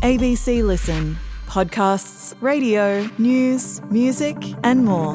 ABC Listen. Podcasts, radio, news, music and more.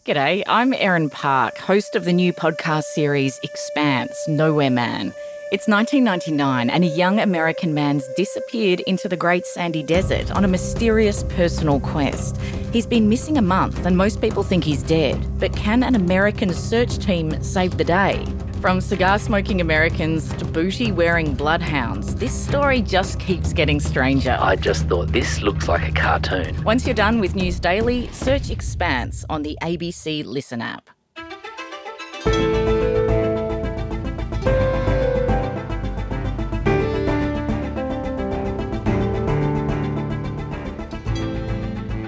G'day, I'm Erin Park, host of the new podcast series Expanse, Nowhere Man. It's 1999 and a young American man's disappeared into the Great Sandy Desert on a mysterious personal quest. He's been missing a month and most people think he's dead. But can an American search team save the day? From cigar-smoking Americans to booty-wearing bloodhounds, this story just keeps getting stranger. I just thought this looks like a cartoon. Once you're done with News Daily, search Expanse on the ABC Listen app.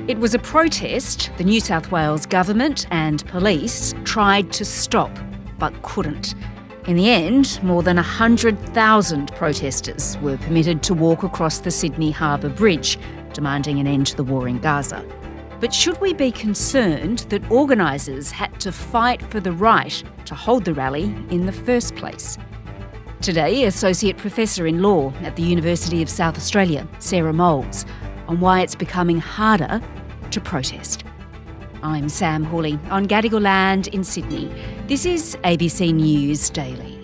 It was a protest the New South Wales government and police tried to stop, but couldn't. In the end, more than 100,000 protesters were permitted to walk across the Sydney Harbour Bridge, demanding an end to the war in Gaza. But should we be concerned that organisers had to fight for the right to hold the rally in the first place? Today, Associate Professor in Law at the University of South Australia, Sarah Moulds, on why it's becoming harder to protest. I'm Sam Hawley on Gadigal land in Sydney. This is ABC News Daily.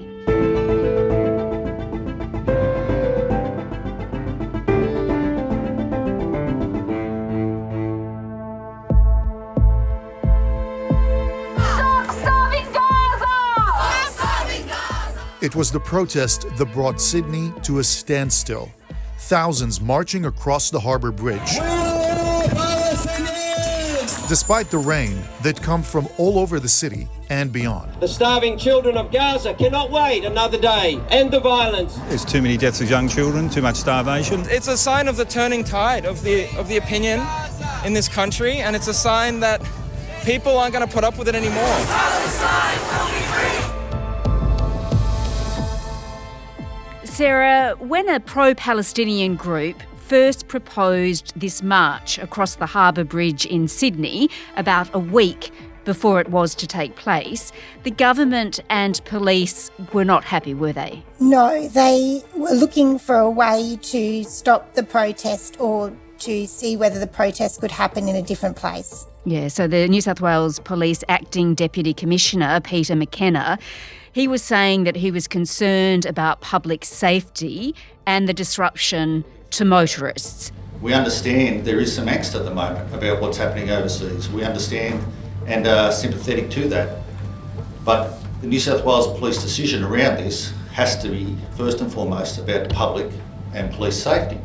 Stop starving Gaza! Stop starving Gaza! It was the protest that brought Sydney to a standstill. Thousands marching across the Harbour Bridge. Despite the rain that come from all over the city and beyond. The starving children of Gaza cannot wait another day. End the violence. There's too many deaths of young children, too much starvation. It's a sign of the turning tide of the opinion in this country, and it's a sign that people aren't going to put up with it anymore. Sarah, when a pro-Palestinian group first proposed this march across the Harbour Bridge in Sydney about a week before it was to take place, the government and police were not happy, were they? No, they were looking for a way to stop the protest or to see whether the protest could happen in a different place. Yeah, so the New South Wales Police Acting Deputy Commissioner, Peter McKenna, he was saying that he was concerned about public safety and the disruption to motorists. We understand there is some angst at the moment about what's happening overseas. We understand and are sympathetic to that. But the New South Wales Police decision around this has to be first and foremost about public and police safety.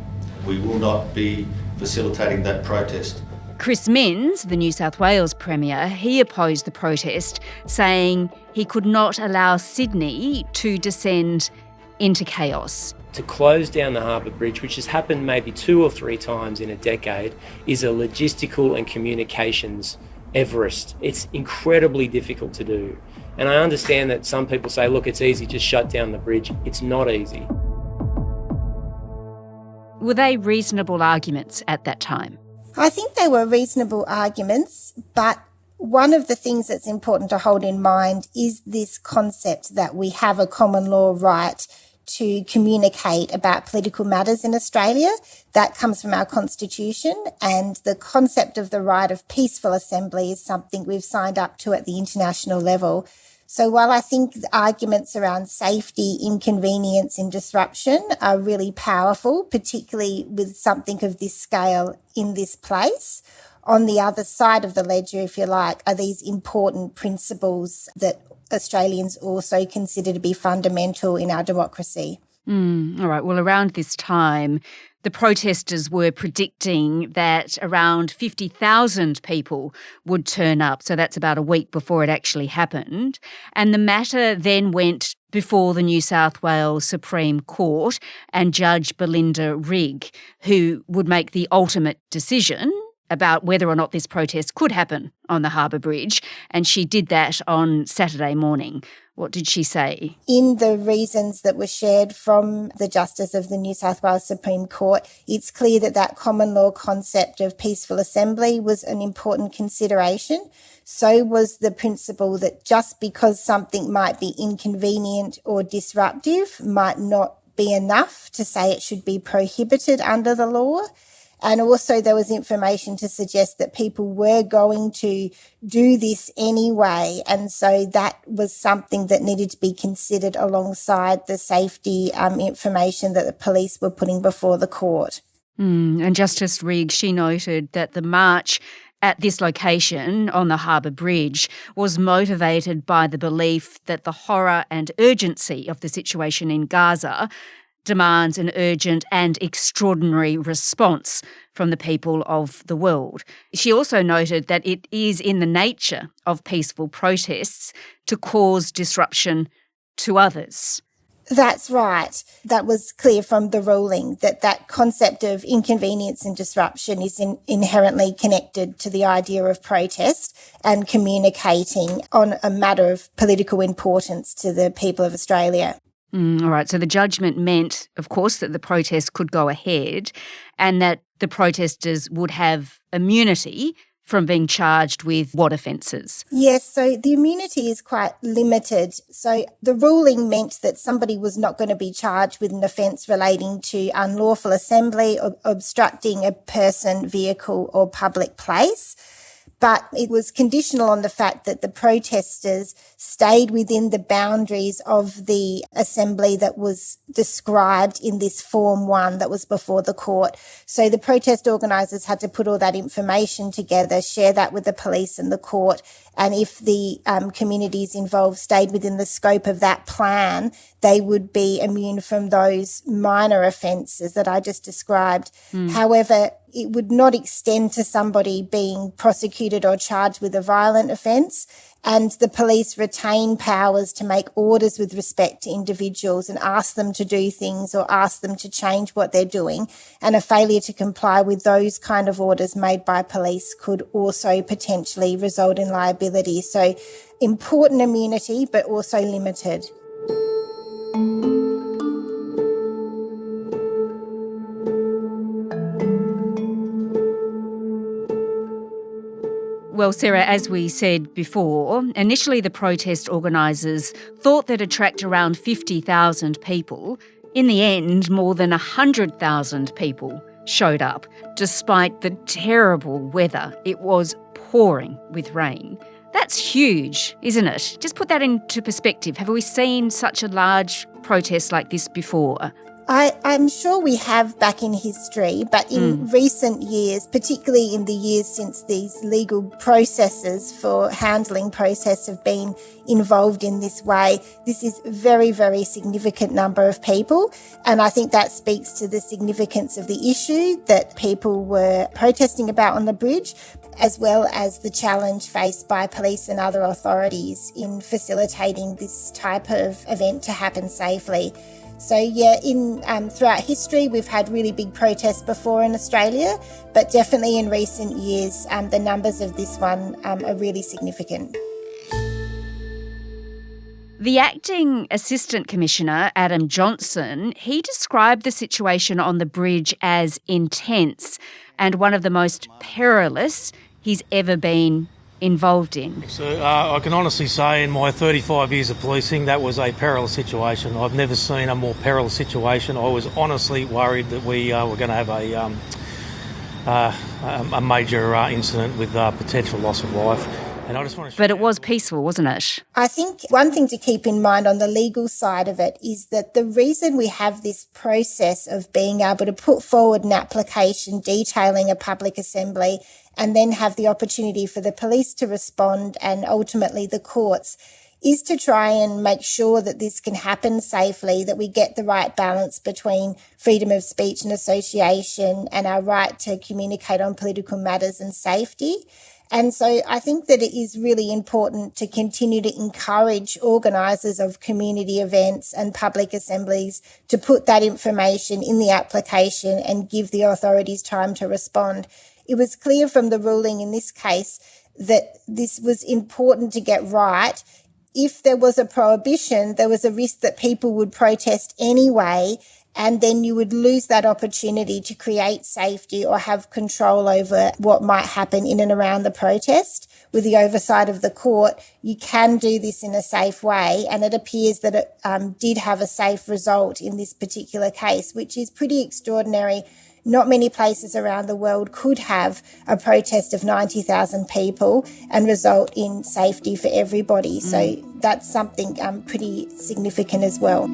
We will not be facilitating that protest. Chris Minns, the New South Wales Premier, he opposed the protest, saying he could not allow Sydney to descend into chaos. To close down the Harbour Bridge, which has happened maybe 2 or 3 times in a decade, is a logistical and communications Everest. It's incredibly difficult to do. And I understand that some people say, look, it's easy, just shut down the bridge. It's not easy. Were they reasonable arguments at that time? I think they were reasonable arguments, but one of the things that's important to hold in mind is this concept that we have a common law right to communicate about political matters in Australia. That comes from our constitution, and the concept of the right of peaceful assembly is something we've signed up to at the international level. So while I think the arguments around safety, inconvenience and disruption are really powerful, particularly with something of this scale in this place, on the other side of the ledger, if you like, are these important principles that Australians also consider to be fundamental in our democracy. All right. Well, around this time, the protesters were predicting that around 50,000 people would turn up. So that's about a week before it actually happened. And the matter then went before the New South Wales Supreme Court and Judge Belinda Rigg, who would make the ultimate decision about whether or not this protest could happen on the Harbour Bridge, and she did that on Saturday morning. What did she say? In the reasons that were shared from the Justice of the New South Wales Supreme Court, it's clear that that common law concept of peaceful assembly was an important consideration. So was the principle that just because something might be inconvenient or disruptive might not wouldn't be enough to say it should be prohibited under the law. And also there was information to suggest that people were going to do this anyway. And so that was something that needed to be considered alongside the safety information that the police were putting before the court. And Justice Rigg, she noted that the march at this location on the Harbour Bridge was motivated by the belief that the horror and urgency of the situation in Gaza demands an urgent and extraordinary response from the people of the world. She also noted that it is in the nature of peaceful protests to cause disruption to others. That's right. That was clear from the ruling, that concept of inconvenience and disruption is inherently connected to the idea of protest and communicating on a matter of political importance to the people of Australia. All right, so the judgment meant, of course, that the protest could go ahead and that the protesters would have immunity from being charged with what offences? Yes, so the immunity is quite limited. So the ruling meant that somebody was not going to be charged with an offence relating to unlawful assembly or obstructing a person, vehicle or public place. But it was conditional on the fact that the protesters stayed within the boundaries of the assembly that was described in this Form 1 that was before the court. So the protest organisers had to put all that information together, share that with the police and the court, and if the communities involved stayed within the scope of that plan, they would be immune from those minor offences that I just described. However, it would not extend to somebody being prosecuted or charged with a violent offence, and the police retain powers to make orders with respect to individuals and ask them to do things or ask them to change what they're doing. And a failure to comply with those kind of orders made by police could also potentially result in liability. So important immunity, but also limited. Well, Sarah, as we said before, initially the protest organisers thought they'd attract around 50,000 people. In the end, more than 100,000 people showed up, despite the terrible weather. It was pouring with rain. That's huge, isn't it? Just put that into perspective. Have we seen such a large protest like this before? I'm sure we have back in history, but in recent years, particularly in the years since these legal processes for handling protests have been involved in this way, this is a very, very significant number of people. And I think that speaks to the significance of the issue that people were protesting about on the bridge, as well as the challenge faced by police and other authorities in facilitating this type of event to happen safely. So yeah, throughout history, we've had really big protests before in Australia, but definitely in recent years, the numbers of this one are really significant. The Acting Assistant Commissioner, Adam Johnson, he described the situation on the bridge as intense and one of the most perilous he's ever been involved in. So I can honestly say in my 35 years of policing, that was a perilous situation. I've never seen a more perilous situation. I was honestly worried that we were going to have a major incident with potential loss of life. And I just want to But it was peaceful, wasn't it? I think one thing to keep in mind on the legal side of it is that the reason we have this process of being able to put forward an application detailing a public assembly and then have the opportunity for the police to respond and ultimately the courts is to try and make sure that this can happen safely, that we get the right balance between freedom of speech and association and our right to communicate on political matters and safety. And so I think that it is really important to continue to encourage organisers of community events and public assemblies to put that information in the application and give the authorities time to respond. It was clear from the ruling in this case that this was important to get right. If there was a prohibition, there was a risk that people would protest anyway, and then you would lose that opportunity to create safety or have control over what might happen in and around the protest. With the oversight of the court, you can do this in a safe way, and it appears that it did have a safe result in this particular case, which is pretty extraordinary. Not many places around the world could have a protest of 90,000 people and result in safety for everybody. So that's something pretty significant as well.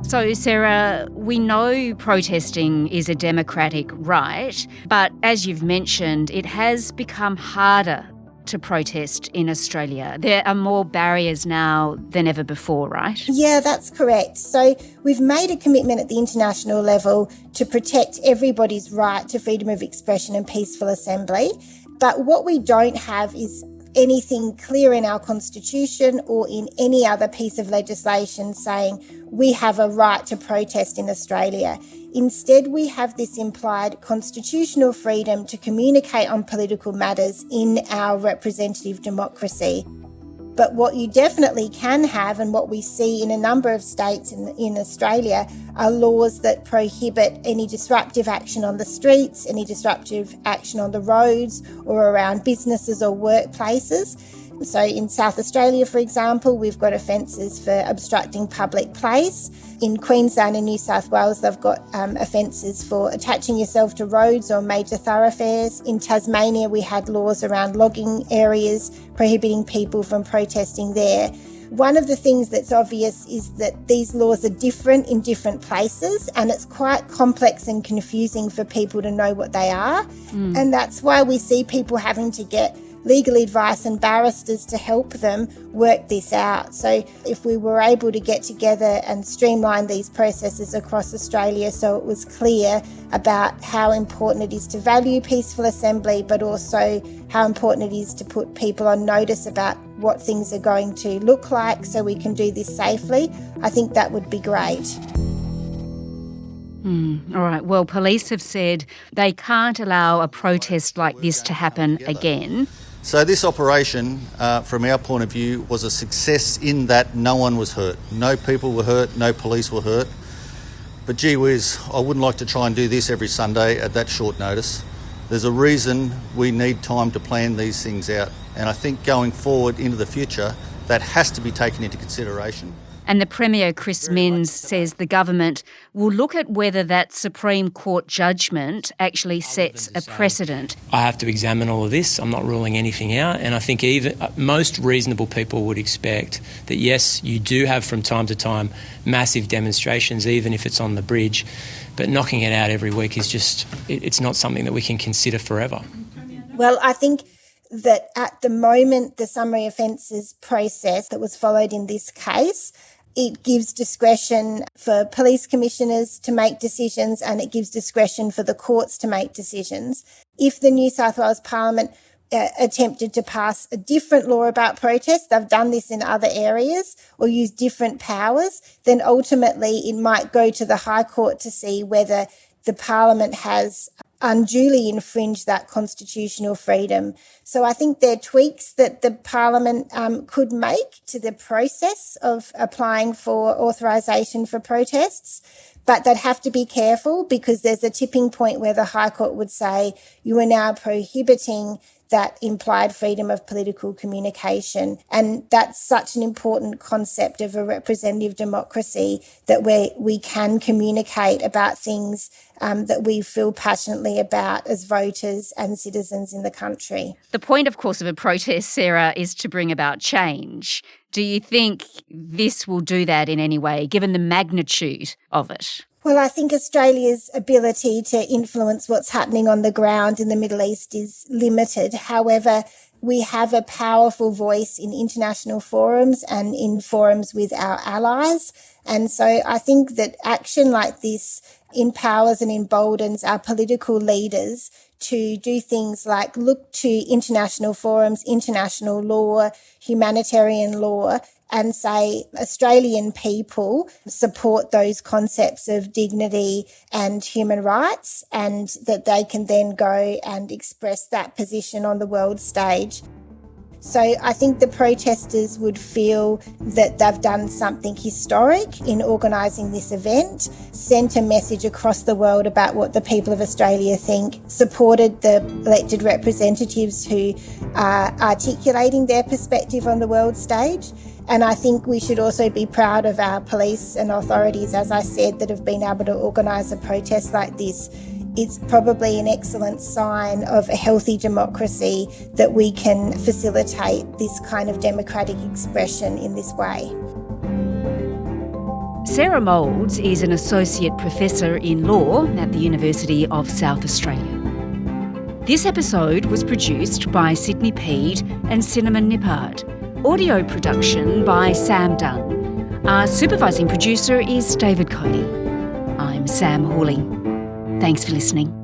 So, Sarah, we know protesting is a democratic right, but as you've mentioned, it has become harder to protest in Australia. There are more barriers now than ever before, right? Yeah, that's correct. So we've made a commitment at the international level to protect everybody's right to freedom of expression and peaceful assembly. But what we don't have is anything clear in our constitution or in any other piece of legislation saying we have a right to protest in Australia. Instead, we have this implied constitutional freedom to communicate on political matters in our representative democracy. But what you definitely can have, and what we see in a number of states in Australia, are laws that prohibit any disruptive action on the streets, any disruptive action on the roads or around businesses or workplaces. So in South Australia, for example, we've got offences for obstructing public place. In Queensland and New South Wales, they've got offences for attaching yourself to roads or major thoroughfares. In Tasmania, we had laws around logging areas, prohibiting people from protesting there. One of the things that's obvious is that these laws are different in different places, and it's quite complex and confusing for people to know what they are. And that's why we see people having to get legal advice and barristers to help them work this out. So if we were able to get together and streamline these processes across Australia so it was clear about how important it is to value peaceful assembly, but also how important it is to put people on notice about what things are going to look like so we can do this safely, I think that would be great. All right. Well, police have said they can't allow a protest like this to happen again. So this operation, from our point of view, was a success in that no one was hurt. No people were hurt, no police were hurt. But gee whiz, I wouldn't like to try and do this every Sunday at that short notice. There's a reason we need time to plan these things out. And I think going forward into the future, that has to be taken into consideration. And the Premier, Chris Minns, says the government will look at whether that Supreme Court judgment actually sets a precedent. I have to examine all of this. I'm not ruling anything out. And I think even most reasonable people would expect that, yes, you do have from time to time massive demonstrations, even if it's on the bridge. But knocking it out every week is just, it's not something that we can consider forever. Well, I think that at the moment, the summary offences process that was followed in this case, it gives discretion for police commissioners to make decisions, and it gives discretion for the courts to make decisions. If the New South Wales Parliament attempted to pass a different law about protests, they've done this in other areas, or use different powers, then ultimately it might go to the High Court to see whether the Parliament has unduly infringed that constitutional freedom. So I think there are tweaks that the Parliament could make to the process of applying for authorisation for protests, but they'd have to be careful because there's a tipping point where the High Court would say you are now prohibiting that implied freedom of political communication. And that's such an important concept of a representative democracy, that we can communicate about things that we feel passionately about as voters and citizens in the country. The point, of course, of a protest, Sarah, is to bring about change. Do you think this will do that in any way, given the magnitude of it? Well, I think Australia's ability to influence what's happening on the ground in the Middle East is limited. However, we have a powerful voice in international forums and in forums with our allies. And so I think that action like this empowers and emboldens our political leaders to do things like look to international forums, international law, humanitarian law, and say Australian people support those concepts of dignity and human rights, and that they can then go and express that position on the world stage. So I think the protesters would feel that they've done something historic in organising this event, sent a message across the world about what the people of Australia think, supported the elected representatives who are articulating their perspective on the world stage. And I think we should also be proud of our police and authorities, as I said, that have been able to organise a protest like this. It's probably an excellent sign of a healthy democracy that we can facilitate this kind of democratic expression in this way. Sarah Moulds is an Associate Professor in Law at the University of South Australia. This episode was produced by Sydney Peed and Cinnamon Nippard. Audio production by Sam Dunn. Our supervising producer is David Cody. I'm Sam Hawley. Thanks for listening.